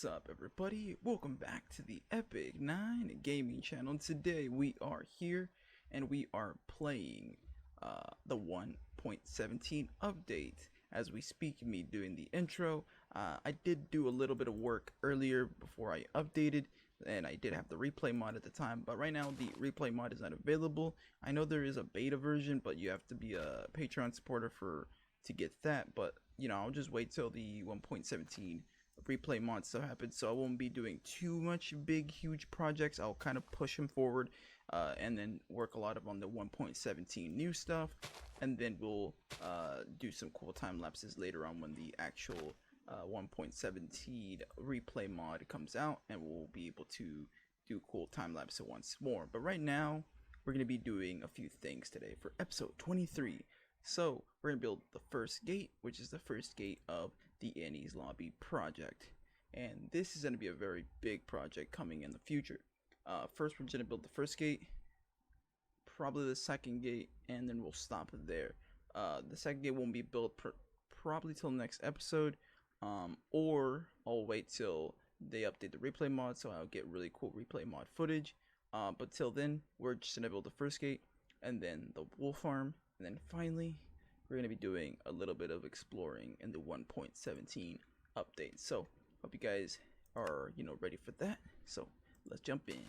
What's up, everybody? Welcome back to the Epic9 Gaming channel. Today we are here and we are playing the 1.17 update. As we speak, me doing the intro. I did do a little bit of work earlier before I updated, and I did have the replay mod at the time, but right now the replay mod is not available. I know there is a beta version, but you have to be a Patreon supporter to get that. But you know, I'll just wait till the 1.17 replay mod stuff happens, so I won't be doing too much huge projects. I'll kind of push them forward and then work a lot on the 1.17 new stuff, and then we'll do some cool time lapses later on when the actual 1.17 replay mod comes out, and we'll be able to do cool time lapse once more. But right now we're going to be doing a few things today for episode 23. So we're going to build the first gate, which is the first gate of the Enies lobby project, and this is going to be a very big project coming in the future. First we're going to build the first gate, probably the second gate, and then we'll stop there. The second gate won't be built probably till next episode, or I'll wait till they update the replay mod, so I'll get really cool replay mod footage. But till then, we're just going to build the first gate, and then the wool farm, and then finally we're going to be doing a little bit of exploring in the 1.17 update. So hope you guys are ready for that, so let's jump in.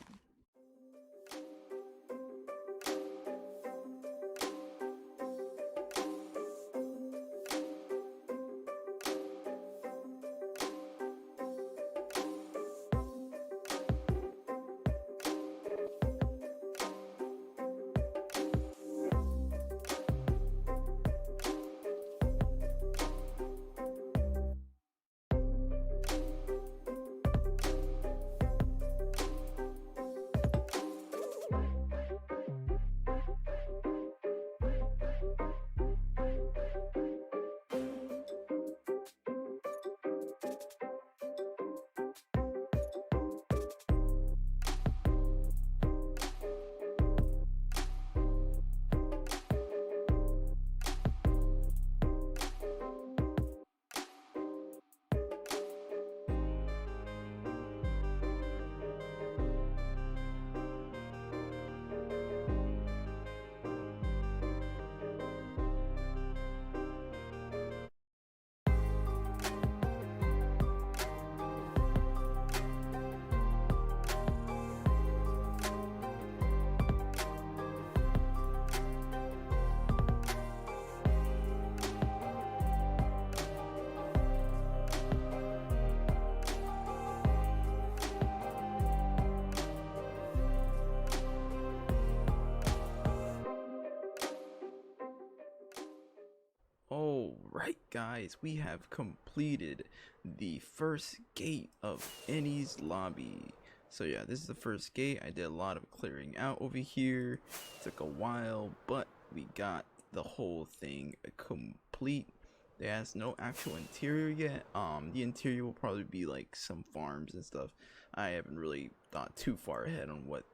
Alright guys, we have completed the first gate of Enies lobby. So yeah, this is the first gate. I did a lot of clearing out over here. Took a while, but we got the whole thing complete. There's no actual interior yet. The interior will probably be like some farms and stuff. I haven't really thought too far ahead on what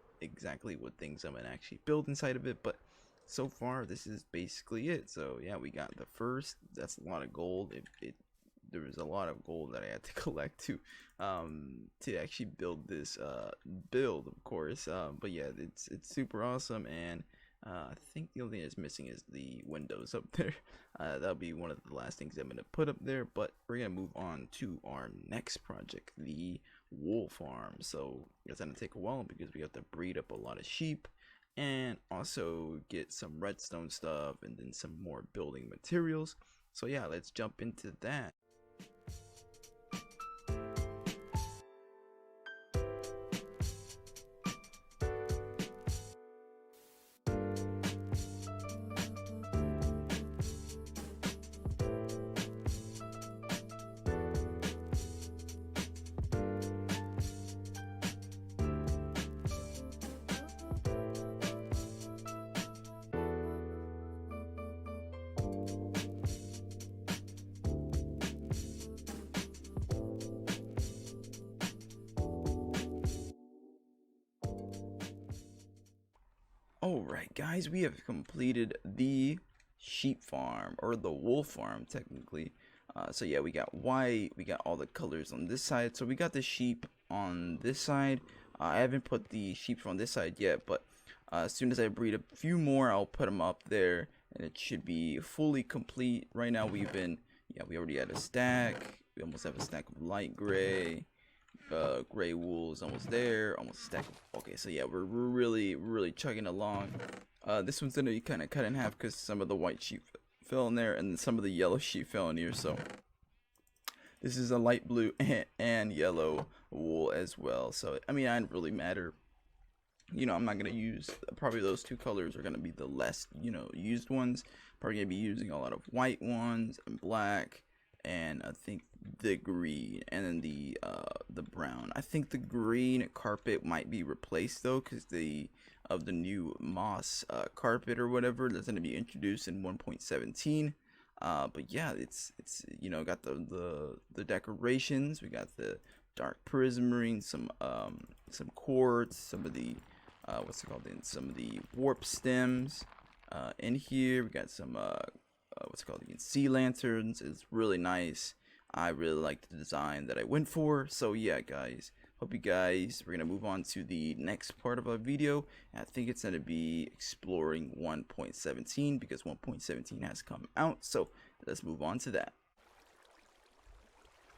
things I'm gonna actually build inside of it, but so far this is basically it. So yeah, we got the first. That's a lot of gold. There was a lot of gold that I had to collect to actually build this build, of course. But yeah, it's super awesome, and I think the only thing that's missing is the windows up there. That'll be one of the last things I'm gonna put up there. But we're gonna move on to our next project, the wool farm. So it's gonna take a while because we have to breed up a lot of sheep and also get some redstone stuff and then some more building materials. So yeah, let's jump into that. Alright guys, we have completed the sheep farm, or the wool farm technically. So yeah, we got white, we got all the colors on this side. So we got the sheep on this side. I haven't put the sheep on this side yet, but as soon as I breed a few more, I'll put them up there, and it should be fully complete. Right now, we already had a stack. We almost have a stack of light gray. Gray wool is almost there, almost a stack. Okay, so yeah, we're really chugging along. This one's gonna be kind of cut in half because some of the white sheep fell in there, and some of the yellow sheep fell in here. So this is a light blue and yellow wool as well. So I mean, it doesn't really matter. You know, I'm not gonna use, probably those two colors are gonna be the less, you know, used ones. Probably gonna be using a lot of white ones and black, and I think the green, and then the brown. I think the green carpet might be replaced though, because of the new moss carpet or whatever that's going to be introduced in 1.17. But yeah, it's you know, got the decorations. We got the dark prismarine, some quartz, some of the what's it called, in some of the warp stems in here. We got some what's it called again, sea lanterns. It's really nice. I really like the design that I went for. So yeah, guys, hope you guys, we're gonna move on to the next part of our video. I think it's gonna be exploring 1.17 because 1.17 has come out. So let's move on to that.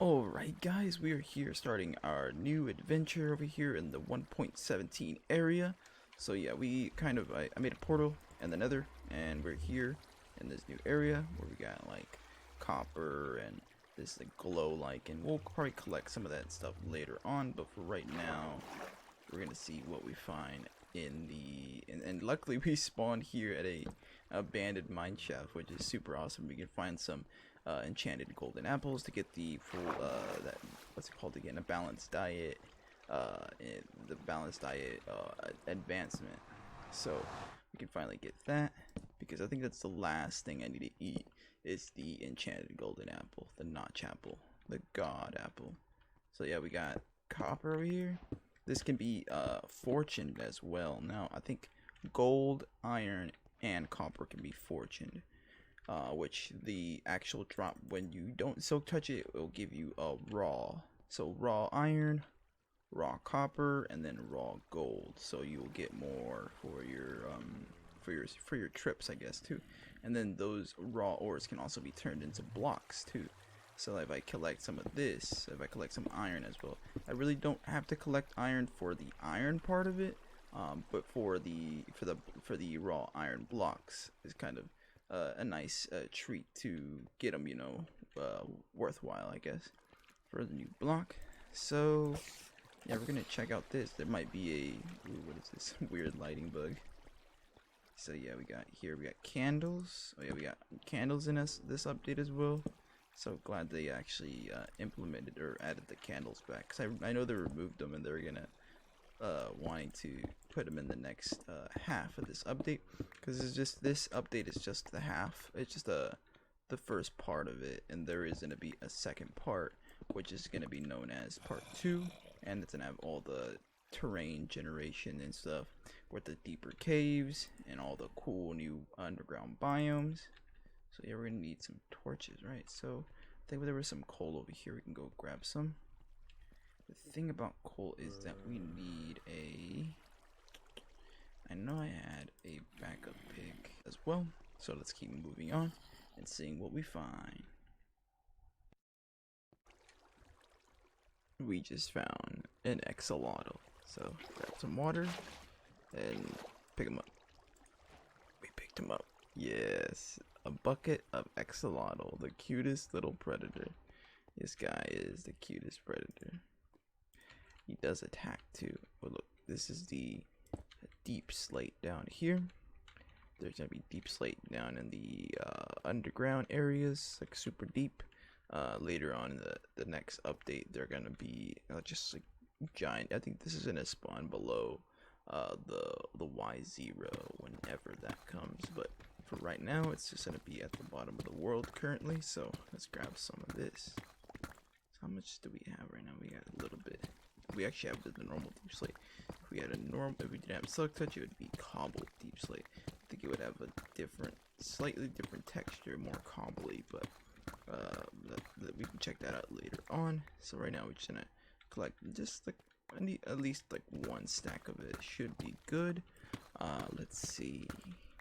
Alright guys, we are here starting our new adventure over here in the 1.17 area. So yeah, we kind of, I made a portal and the nether, and we're here in this new area where we got like copper and this like glow like, and we'll probably collect some of that stuff later on, but for right now we're gonna see what we find in the and luckily we spawned here at a abandoned mine shaft, which is super awesome. We can find some enchanted golden apples to get the full that, what's it called again, a balanced diet, the balanced diet advancement. So we can finally get that, because I think that's the last thing I need to eat is the enchanted golden apple, the notch apple, the god apple. So yeah, we got copper over here. This can be fortuned as well. Now I think gold, iron, and copper can be fortuned, which the actual drop when you don't silk touch it, it will give you a raw. So raw iron, raw copper, and then raw gold. So you'll get more for your trips, I guess, too. And then those raw ores can also be turned into blocks too. So if I collect some of this, if I collect some iron as well, I really don't have to collect iron for the iron part of it, but for the raw iron blocks is kind of a nice treat to get them, you know, worthwhile, I guess, for the new block. So yeah, we're gonna check out this. There might be a, ooh, what is this weird lighting bug? So yeah, we got candles. Oh yeah, we got candles in this update as well. So glad they actually implemented or added the candles back, because I know they removed them and they're gonna wanting to put them in the next half of this update, because it's just, this update is just the half. It's just the first part of it, and there is gonna be a second part, which is gonna be known as part 2, and it's gonna have all the terrain generation and stuff with the deeper caves and all the cool new underground biomes. So yeah, we're gonna need some torches, right? So I think there was some coal over here. We can go grab some. The thing about coal is that we need I know I had a backup pick as well. So let's keep moving on and seeing what we find. We just found an axolotl. So grab some water and pick him up. We picked him up. Yes, a bucket of axolotl, the cutest little predator. This guy is the cutest predator. He does attack too. Oh look, this is the deep slate down here. There's gonna be deep slate down in the underground areas, like super deep. Later on in the next update, they're gonna be just like giant. I think this is gonna spawn below the Y0 whenever that comes, but for right now it's just gonna be at the bottom of the world currently. So let's grab some of this. So how much do we have right now? We got a little bit. We actually have the normal deep slate. If we didn't have silk touch, it would be cobbled deep slate. I think it would have a slightly different texture, more cobbly, but that we can check that out later on. So right now we're just gonna collect just like I need at least like one stack of it. Should be good. Let's see.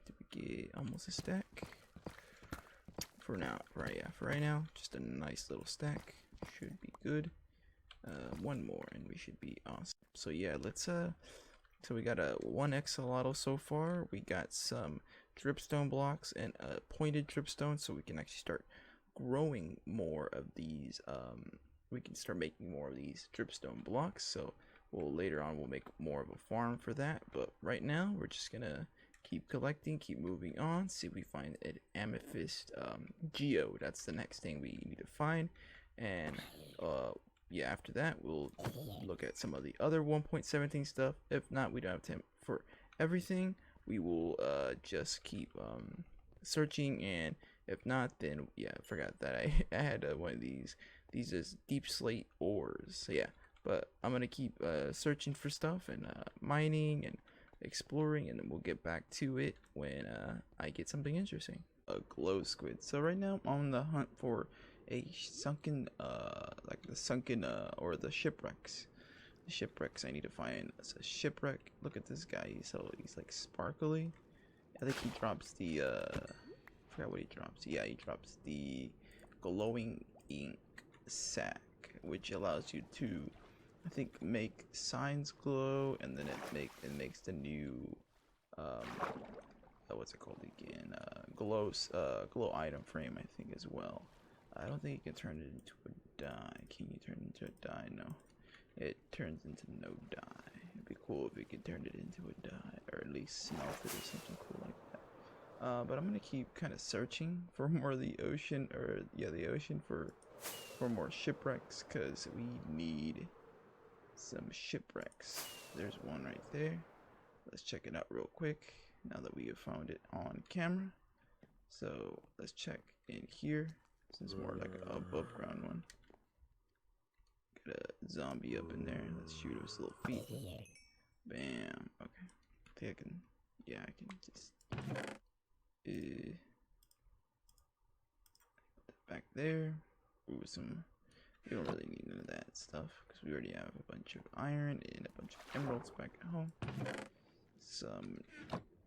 Did we get almost a stack? For now, for right now, just a nice little stack. Should be good. One more and we should be awesome. So yeah, let's so we got a 1 axolotl so far. We got some dripstone blocks and a pointed dripstone, so we can actually start growing more of these. We can start making more of these dripstone blocks. So later on we'll make more of a farm for that. But right now we're just gonna keep collecting, keep moving on. See if we find an amethyst geode. That's the next thing we need to find. And yeah, after that we'll look at some of the other 1.17 stuff. If not, we don't have time for everything. We will just keep searching, and if not, then yeah, I forgot that I had one of these is deep slate ores. So yeah, but I'm gonna keep searching for stuff and mining and exploring, and then we'll get back to it when I get something interesting. A glow squid. So right now I'm on the hunt for a sunken like the sunken or the shipwrecks. The shipwrecks I need to find. It's a shipwreck. Look at this guy. He's like sparkly. I think he drops the I forgot what he drops. Yeah, he drops the glowing ink sack, which allows you to, I think, make signs glow, and then it makes the new what's it called again? Glow item frame, I think, as well. I don't think you can turn it into a dye. Can you turn it into a dye? No. It turns into no dye. It'd be cool if it could turn it into a dye, or at least smelt it or something cool like that. But I'm gonna keep kind of searching for more of the ocean, or yeah, the ocean for more shipwrecks, because we need some shipwrecks. There's one right there. Let's check it out real quick now that we have found it on camera. So let's check in here. This is more like an above ground one. Got a zombie up in there. Let's shoot his little feet. Bam. Okay. I think I can. Yeah, I can just. Back there. Ooh, some. We don't really need none of that stuff because we already have a bunch of iron and a bunch of emeralds back at home. Some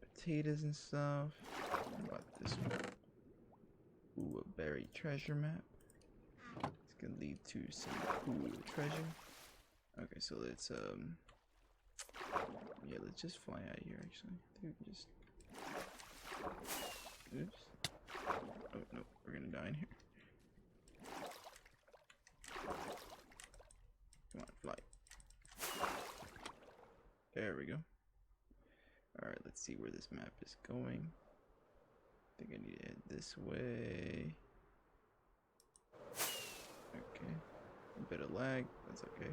potatoes and stuff. What about this one? Ooh, a buried treasure map. It's gonna lead to some cool treasure. Okay, so let's yeah, let's just fly out of here. Actually, I think we can just. Oops. Oh no, we're gonna die in here. Come on, fly. There we go. Alright, let's see where this map is going. I think I need to head this way. Okay. A bit of lag, that's okay.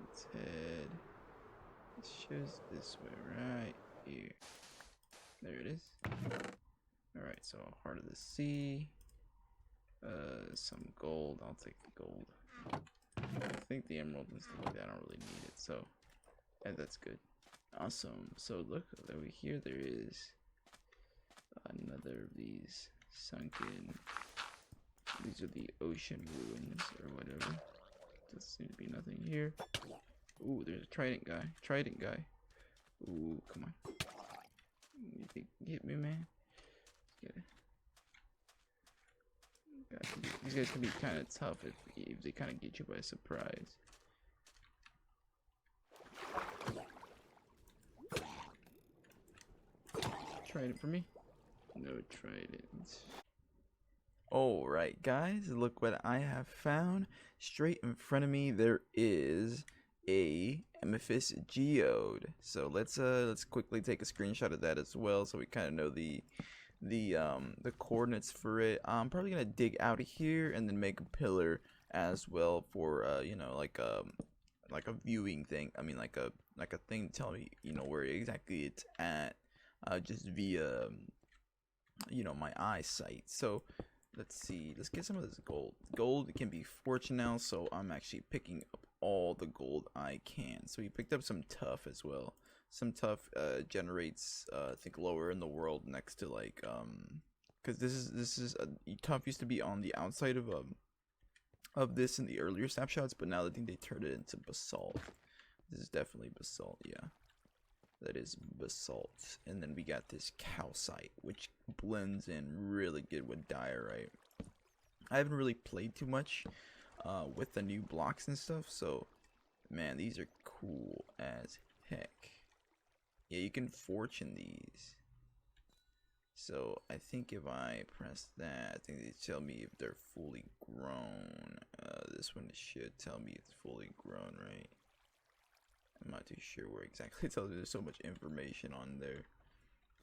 Let's head. It shows this way, right here. There it is. Alright, so heart of the sea. Some gold. I'll take the gold. I think the emerald and stuff like that, I don't really need it, so yeah, that's good. Awesome. So look over here, there is another of these sunken. These are the ocean ruins or whatever. Doesn't seem to be nothing here. Ooh, there's a trident guy. Trident guy. Ooh, come on. You think you hit me, man? Get it. These guys can be kind of tough if they kind of get you by surprise. Trident for me? No trident. Alright guys, look what I have found. Straight in front of me there is a amethyst geode. So let's quickly take a screenshot of that as well, so we kind of know the coordinates for it. I'm probably gonna dig out of here and then make a pillar as well for you know, like a viewing thing. I mean like a thing to tell me, you know, where exactly it's at, just via you know, my eyesight. So let's see, let's get some of this gold. Gold can be fortune now, so I'm actually picking up all the gold I can. So we picked up some tough as well. some tuff generates I think lower in the world next to like because this is tuff used to be on the outside of this in the earlier snapshots, but now I think they turned it into basalt. This is definitely basalt, yeah. That is basalt. And then we got this calcite, which blends in really good with diorite. I haven't really played too much with the new blocks and stuff, so man, these are cool as heck. Yeah, you can fortune these. So I think if I press that, I think they tell me if they're fully grown. This one should tell me it's fully grown, right? I'm not too sure where exactly it tells me. There's so much information on there.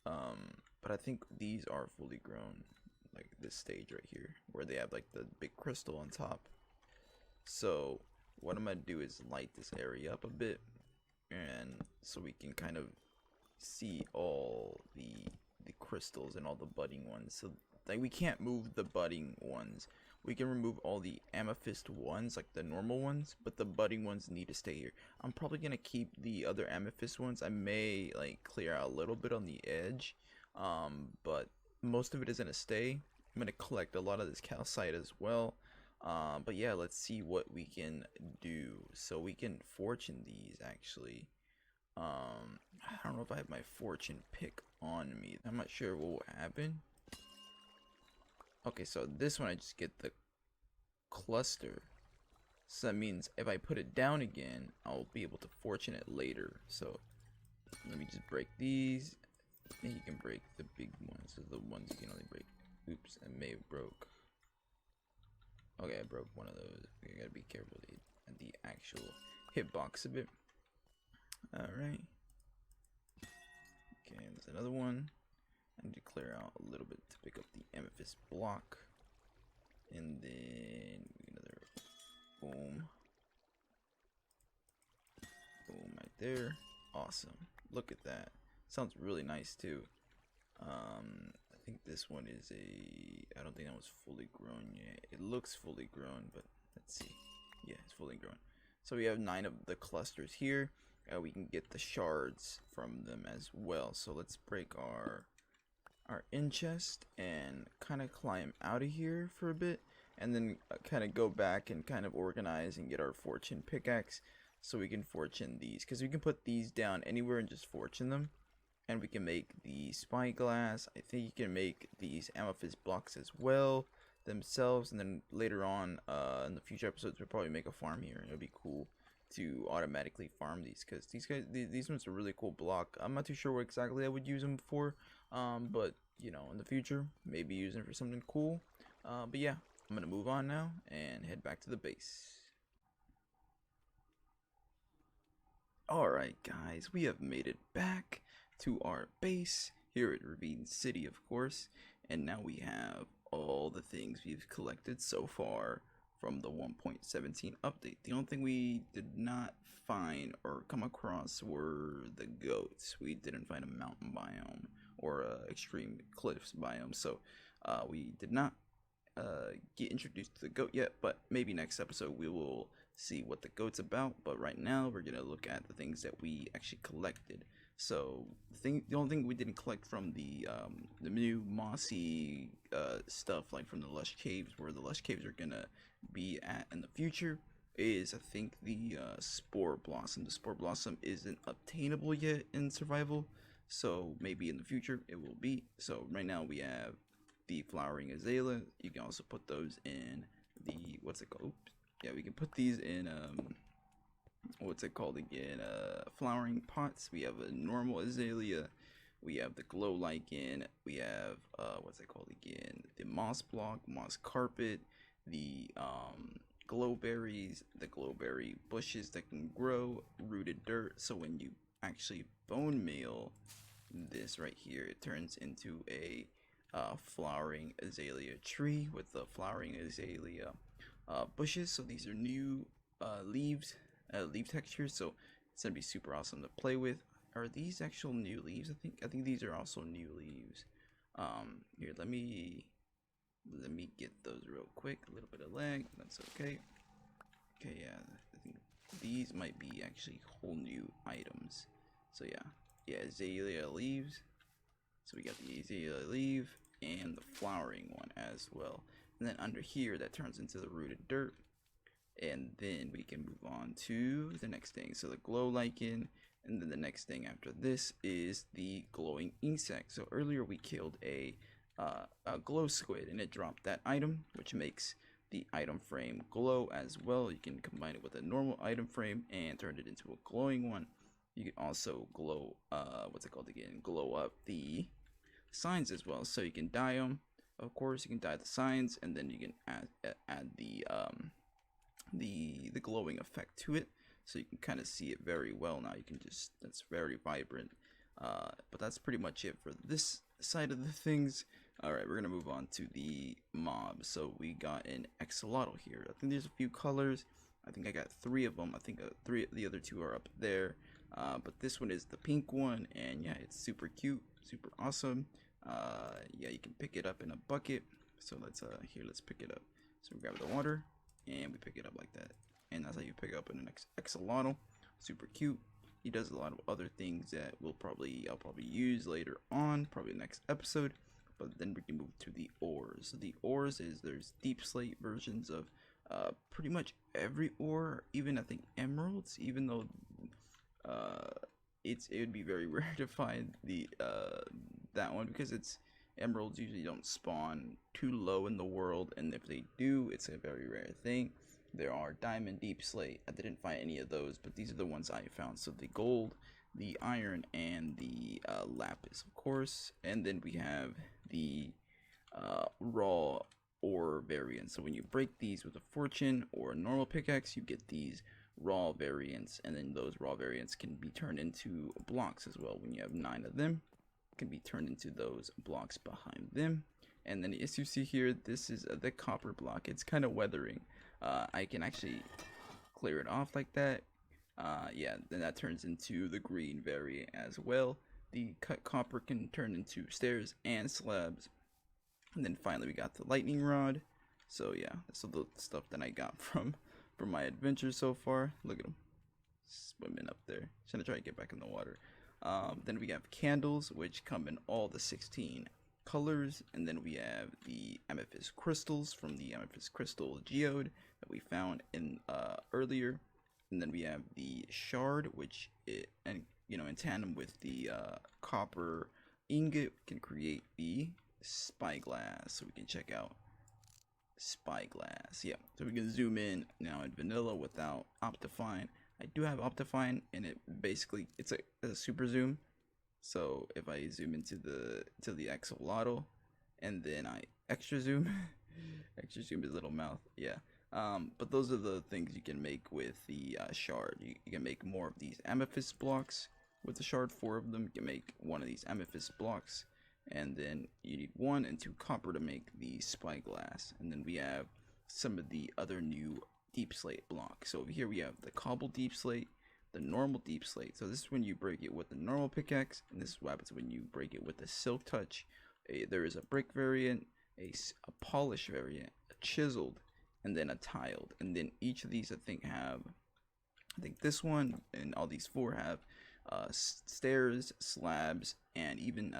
But I think these are fully grown, like this stage right here, where they have like the big crystal on top. So what I'm gonna do is light this area up a bit, and so we can kind of see all the crystals and all the budding ones. So like we can't move the budding ones. We can remove all the amethyst ones, like the normal ones, but the budding ones need to stay here. I'm probably gonna keep the other amethyst ones. I may like clear out a little bit on the edge, but most of it is gonna stay. I'm gonna collect a lot of this calcite as well. But yeah, let's see what we can do. So we can fortune these actually. I don't know if I have my fortune pick on me. I'm not sure what will happen. Okay, so this one I just get the cluster. So that means if I put it down again, I'll be able to fortune it later. So let me just break these. And you can break the big ones. So the ones you can only break. Oops, I may have broke. Okay, I broke one of those. You gotta be careful with the actual hitbox of it. Alright. Okay, there's another one. I need to clear out a little bit to pick up the amethyst block. And then another boom. Boom right there. Awesome. Look at that. Sounds really nice too. I think this one is I don't think that was fully grown yet. It looks fully grown, but let's see. Yeah, it's fully grown. So we have 9 of the clusters here. We can get the shards from them as well. So let's break our in chest and kind of climb out of here for a bit, and then kind of go back and kind of organize and get our fortune pickaxe so we can fortune these, because we can put these down anywhere and just fortune them. And we can make the spyglass. I think you can make these amethyst blocks as well themselves, and then later on in the future episodes we'll probably make a farm here, and it'll be cool to automatically farm these, because these ones are really cool block. I'm not too sure what exactly I would use them for, but you know, in the future maybe use them for something cool. But yeah, I'm gonna move on now and head back to the base. Alright guys, we have made it back to our base here at Ravine City, of course, and now we have all the things we've collected so far from the 1.17 update. The only thing we did not find or come across were the goats. We didn't find a mountain biome or a extreme cliffs biome, so we did not get introduced to the goat yet, but maybe next episode we will see what the goat's about. But right now we're gonna look at the things that we actually collected. So the only thing we didn't collect from the new mossy stuff, like from the lush caves, where the lush caves are gonna be at in the future, is I think the spore blossom. The spore blossom isn't obtainable yet in survival, so maybe in the future it will be. So right now we have the flowering azalea. You can also put those in the, what's it called? Oops. Yeah, we can put these in what's it called again? Flowering pots. We have a normal azalea. We have the glow lichen. We have what's it called again? The moss block, moss carpet, the glowberries, the glowberry bushes that can grow, rooted dirt. So when you actually bone meal this right here, it turns into a flowering azalea tree with the flowering azalea bushes. So these are new leaves, leaf textures, so it's gonna be super awesome to play with. Are these actual new leaves? I think these are also new leaves. Here, let me get those real quick. A little bit of lag, that's okay. Okay, yeah, I think these might be actually whole new items. So yeah, azalea leaves. So we got the azalea leaf and the flowering one as well. And then under here, that turns into the rooted dirt. And then we can move on to the next thing. So the glow lichen, and then the next thing after this is the glowing insect. So earlier we killed a glow squid, and it dropped that item, which makes the item frame glow as well. You can combine it with a normal item frame and turn it into a glowing one. You can also glow, what's it called again? Glow up the signs as well. So you can dye them. Of course, you can dye the signs, and then you can add the glowing effect to it, so you can kind of see it very well now. You can just, that's very vibrant. But that's pretty much it for this side of the things. Alright, we're gonna move on to the mob. So we got an axolotl here. I think there's a few colors. I think I got 3 of them. I think the other 2 are up there. But this one is the pink one, and yeah, it's super cute, super awesome. Yeah, you can pick it up in a bucket. So let's pick it up. So we grab the water and we pick it up like that, and that's how you pick up an axolotl. Super cute. He does a lot of other things that I'll probably use later on, probably next episode. But then we can move to the ores. So the ores is, there's deep slate versions of pretty much every ore, even I think emeralds, even though it would be very rare to find the that one, because it's emeralds usually don't spawn too low in the world, and if they do, it's a very rare thing. There are diamond, deep slate. I didn't find any of those, but these are the ones I found. So the gold, the iron, and the lapis, of course. And then we have the raw ore variants. So when you break these with a fortune or a normal pickaxe, you get these raw variants, and then those raw variants can be turned into blocks as well. When you have 9 of them, can be turned into those blocks behind them. And then as you see here, this is the copper block. It's kind of weathering. I can actually clear it off like that. Yeah, then that turns into the green variant as well. The cut copper can turn into stairs and slabs. And then finally we got the lightning rod. So yeah, that's the stuff that I got from my adventure so far. Look at them swimming up there. Just gonna try to get back in the water. Then we have candles, which come in all the 16 colors, and then we have the amethyst crystals from the amethyst crystal geode that we found in earlier, and then we have the shard, which in tandem with the copper ingot can create the spyglass. So we can check out spyglass. Yeah, so we can zoom in now in vanilla without optifine. I do have optifine, and it basically, it's a super zoom. So if I zoom into the axolotl, and then I extra zoom, extra zoom his little mouth. Yeah. But those are the things you can make with the shard. You can make more of these amethyst blocks with the shard. 4 of them. You can make 1 of these amethyst blocks, and then you need 1 and 2 copper to make the spyglass. And then we have some of the other new deep slate blocks. So over here we have the cobble deep slate, the normal deep slate. So this is when you break it with the normal pickaxe, and this is what happens when you break it with the silk touch. There is a brick variant, a polished variant, a chiseled, and then a tiled. And then each of these I think this one and all these 4 have stairs, slabs, and even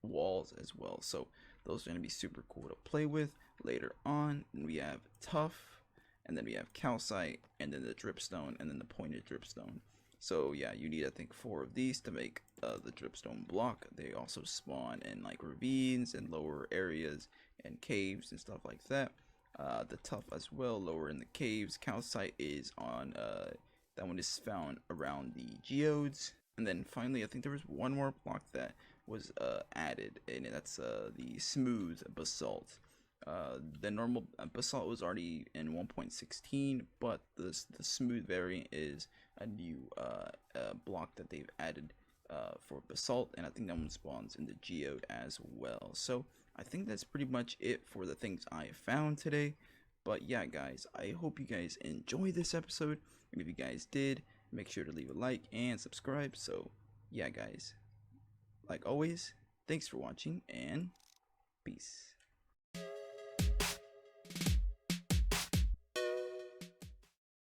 walls as well. So those are going to be super cool to play with later on. And we have tough, and then we have calcite, and then the dripstone, and then the pointed dripstone. So yeah, you need I think 4 of these to make the dripstone block. They also spawn in like ravines and lower areas and caves and stuff like that. The tough as well, lower in the caves. Calcite is on that one is found around the geodes. And then finally, I think there was one more block that was added, and that's the smooth basalt. The normal basalt was already in 1.16, but the smooth variant is a new block that they've added for basalt, and I think that one spawns in the geode as well. So I think that's pretty much it for the things I found today. But yeah, guys, I hope you guys enjoyed this episode, and if you guys did, make sure to leave a like and subscribe. So yeah, guys, like always, thanks for watching, and peace.